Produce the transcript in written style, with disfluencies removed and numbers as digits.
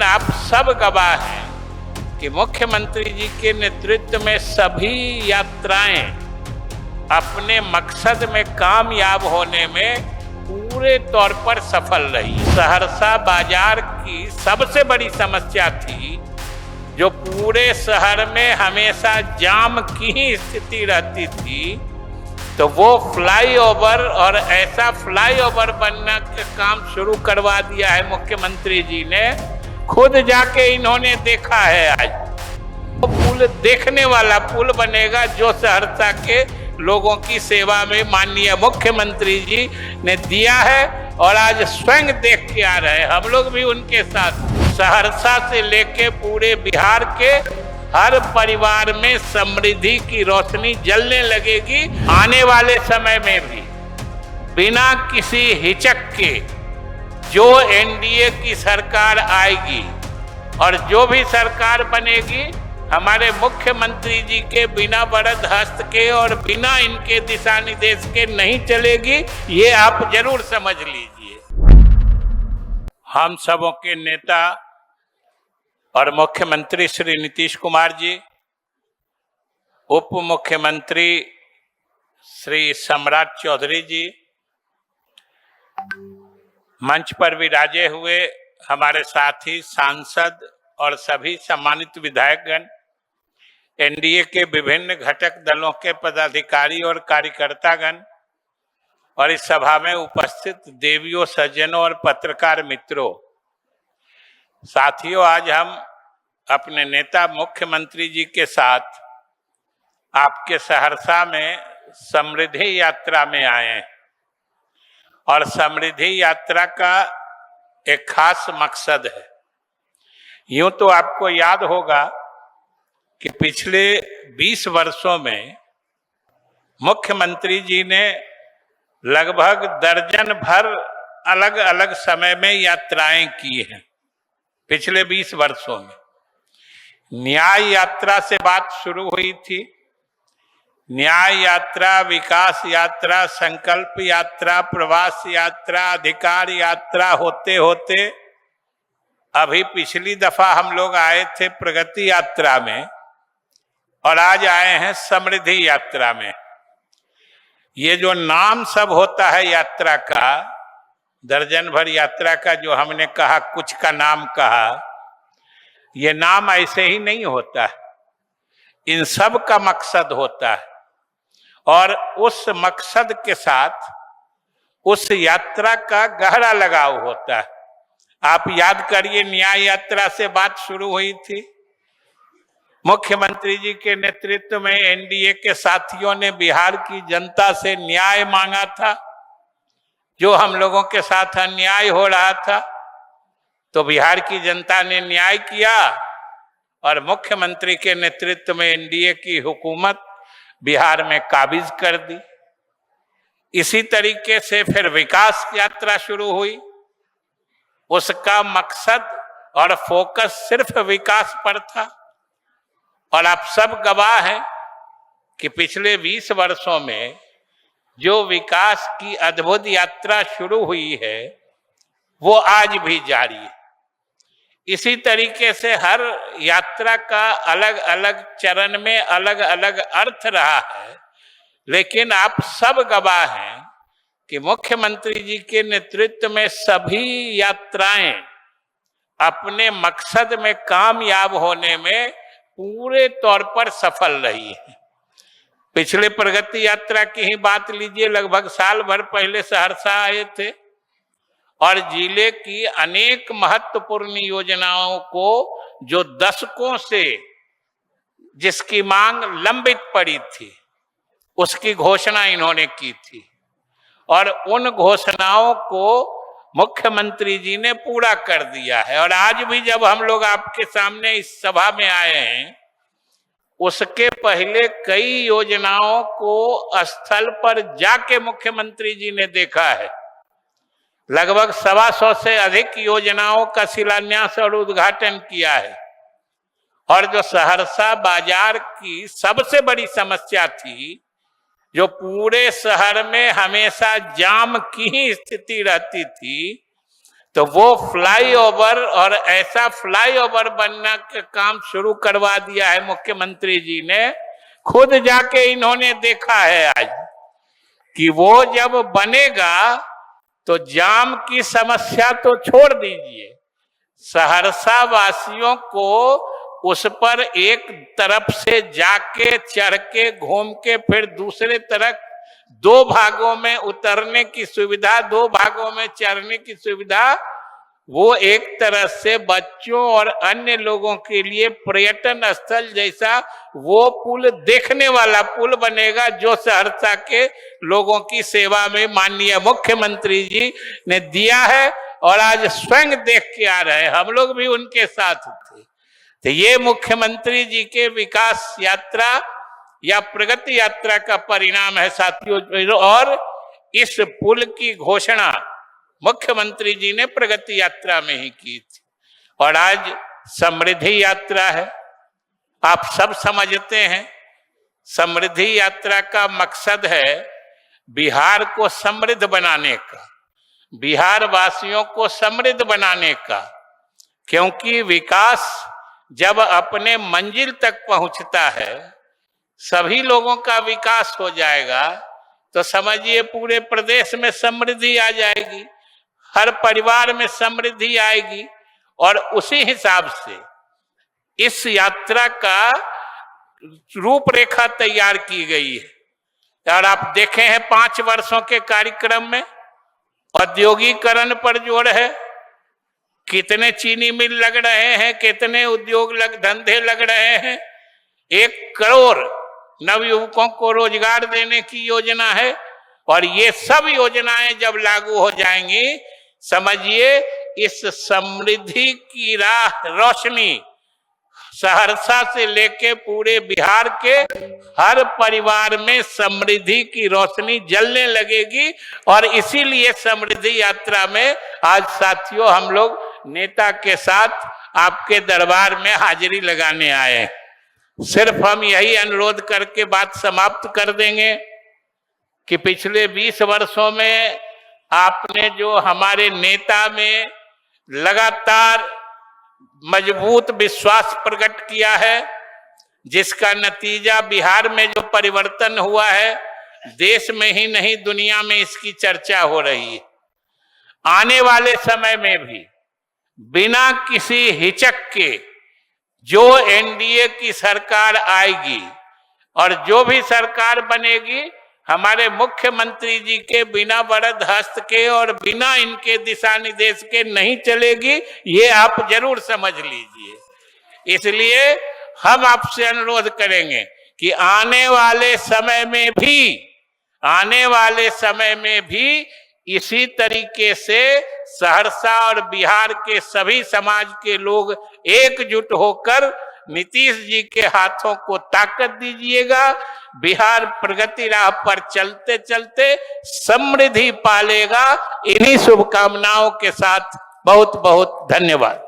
आप सब गवाह हैं कि मुख्यमंत्री जी के नेतृत्व में सभी यात्राएं अपने मकसद में कामयाब होने में पूरे तौर पर सफल रही। सहरसा बाजार की सबसे बड़ी समस्या थी, जो पूरे शहर में हमेशा जाम की ही स्थिति रहती थी, तो वो फ्लाईओवर और ऐसा फ्लाईओवर बनने का काम शुरू करवा दिया है मुख्यमंत्री जी ने। खुद जाके इन्होंने देखा है। आज वो पुल देखने वाला पुल बनेगा जो सहरसा के लोगों की सेवा में माननीय मुख्यमंत्री जी ने दिया है, और आज स्वयं देख के आ रहे हैं। हम लोग भी उनके साथ। सहरसा से लेके पूरे बिहार के हर परिवार में समृद्धि की रोशनी जलने लगेगी। आने वाले समय में भी बिना किसी हिचक के जो एनडीए की सरकार आएगी और जो भी सरकार बनेगी, हमारे मुख्यमंत्री जी के बिना वरद हस्त के और बिना इनके दिशा निर्देश के नहीं चलेगी। ये आप जरूर समझ लीजिए। हम सबों के नेता और मुख्यमंत्री श्री नीतीश कुमार जी, उप मुख्यमंत्री श्री सम्राट चौधरी जी, मंच पर विराजे हुए हमारे साथी सांसद और सभी सम्मानित विधायकगण, एनडीए के विभिन्न घटक दलों के पदाधिकारी और कार्यकर्तागण, और इस सभा में उपस्थित देवियों, सज्जनों और पत्रकार मित्रों, साथियों, आज हम अपने नेता मुख्यमंत्री जी के साथ आपके सहरसा में समृद्धि यात्रा में आए हैं। और समृद्धि यात्रा का एक खास मकसद है। यूं तो आपको याद होगा कि पिछले 20 वर्षों में मुख्यमंत्री जी ने लगभग दर्जन भर अलग अलग समय में यात्राएं की हैं। पिछले 20 वर्षों में न्याय यात्रा से बात शुरू हुई थी। न्याय यात्रा, विकास यात्रा, संकल्प यात्रा, प्रवास यात्रा, अधिकार यात्रा होते होते अभी पिछली दफा हम लोग आए थे प्रगति यात्रा में, और आज आए हैं समृद्धि यात्रा में। ये जो नाम सब होता है यात्रा का, दर्जन भर यात्रा का जो हमने कहा, कुछ का नाम कहा, ये नाम ऐसे ही नहीं होता है। इन सब का मकसद होता है, और उस मकसद के साथ उस यात्रा का गहरा लगाव होता है। आप याद करिए, न्याय यात्रा से बात शुरू हुई थी। मुख्यमंत्री जी के नेतृत्व में एनडीए के साथियों ने बिहार की जनता से न्याय मांगा था। जो हम लोगों के साथ अन्याय हो रहा था, तो बिहार की जनता ने न्याय किया, और मुख्यमंत्री के नेतृत्व में एनडीए की हुकूमत बिहार में काबिज कर दी। इसी तरीके से फिर विकास यात्रा शुरू हुई। उसका मकसद और फोकस सिर्फ विकास पर था, और आप सब गवाह हैं कि पिछले 20 वर्षों में जो विकास की अद्भुत यात्रा शुरू हुई है, वो आज भी जारी है। इसी तरीके से हर यात्रा का अलग अलग चरण में अलग अलग अर्थ रहा है, लेकिन आप सब गवाह हैं कि मुख्यमंत्री जी के नेतृत्व में सभी यात्राएं अपने मकसद में कामयाब होने में पूरे तौर पर सफल रही है। पिछले प्रगति यात्रा की ही बात लीजिए। लगभग साल भर पहले सहरसा आए थे, और जिले की अनेक महत्वपूर्ण योजनाओं को, जो दशकों से जिसकी मांग लंबित पड़ी थी, उसकी घोषणा इन्होंने की थी, और उन घोषणाओं को मुख्यमंत्री जी ने पूरा कर दिया है। और आज भी जब हम लोग आपके सामने इस सभा में आए हैं, उसके पहले कई योजनाओं को स्थल पर जाके मुख्यमंत्री जी ने देखा है। लगभग 125 से अधिक योजनाओं का शिलान्यास और उद्घाटन किया है। और जो सहरसा बाजार की सबसे बड़ी समस्या थी, जो पूरे शहर में हमेशा जाम की ही स्थिति रहती थी, तो वो फ्लाईओवर और ऐसा फ्लाईओवर बनना का काम शुरू करवा दिया है मुख्यमंत्री जी ने। खुद जाके इन्होंने देखा है आज कि वो जब बनेगा तो जाम की समस्या तो छोड़ दीजिए, सहरसा वासियों को उस पर एक तरफ से जाके चढ़ के घूम के फिर दूसरे तरफ 2 भागों में उतरने की सुविधा, 2 भागों में चढ़ने की सुविधा, वो एक तरह से बच्चों और अन्य लोगों के लिए पर्यटन स्थल जैसा वो पुल देखने वाला पुल बनेगा, जो सहरसा के लोगों की सेवा में माननीय मुख्यमंत्री जी ने दिया है और आज स्वयं देख के आ रहे हैं। हम लोग भी उनके साथ थे। तो ये मुख्यमंत्री जी के विकास यात्रा या प्रगति यात्रा का परिणाम है साथियों। और इस पुल की घोषणा मुख्यमंत्री जी ने प्रगति यात्रा में ही की थी और आज समृद्धि यात्रा है। आप सब समझते हैं समृद्धि यात्रा का मकसद है बिहार को समृद्ध बनाने का, बिहार वासियों को समृद्ध बनाने का, क्योंकि विकास जब अपने मंजिल तक पहुंचता है, सभी लोगों का विकास हो जाएगा, तो समझिए पूरे प्रदेश में समृद्धि आ जाएगी, हर परिवार में समृद्धि आएगी। और उसी हिसाब से इस यात्रा का रूपरेखा तैयार की गई है। और आप देखे हैं 5 वर्षों के कार्यक्रम में औद्योगिकरण पर जोर है, कितने चीनी मिल लग रहे हैं, कितने उद्योग धंधे लग रहे हैं, 1 करोड़ नवयुवकों को रोजगार देने की योजना है। और ये सब योजनाएं जब लागू हो जाएंगी, समझिए इस समृद्धि की राह रोशनी सहरसा से लेके पूरे बिहार के हर परिवार में समृद्धि की रोशनी जलने लगेगी। और इसीलिए समृद्धि यात्रा में आज साथियों हम लोग नेता के साथ आपके दरबार में हाजिरी लगाने आए हैं। सिर्फ हम यही अनुरोध करके बात समाप्त कर देंगे कि पिछले 20 वर्षों में आपने जो हमारे नेता में लगातार मजबूत विश्वास प्रकट किया है, जिसका नतीजा बिहार में जो परिवर्तन हुआ है, देश में ही नहीं दुनिया में इसकी चर्चा हो रही है। आने वाले समय में भी बिना किसी हिचक के जो एनडीए की सरकार आएगी और जो भी सरकार बनेगी, हमारे मुख्यमंत्री जी के बिना वरद हस्त के और बिना इनके दिशा निर्देश के नहीं चलेगी, ये आप जरूर समझ लीजिए। इसलिए हम आपसे अनुरोध करेंगे कि आने वाले समय में भी इसी तरीके से सहरसा और बिहार के सभी समाज के लोग एकजुट होकर नीतीश जी के हाथों को ताकत दीजिएगा। बिहार प्रगति राह पर चलते चलते समृद्धि पालेगा। इन्हीं शुभकामनाओं के साथ बहुत बहुत धन्यवाद।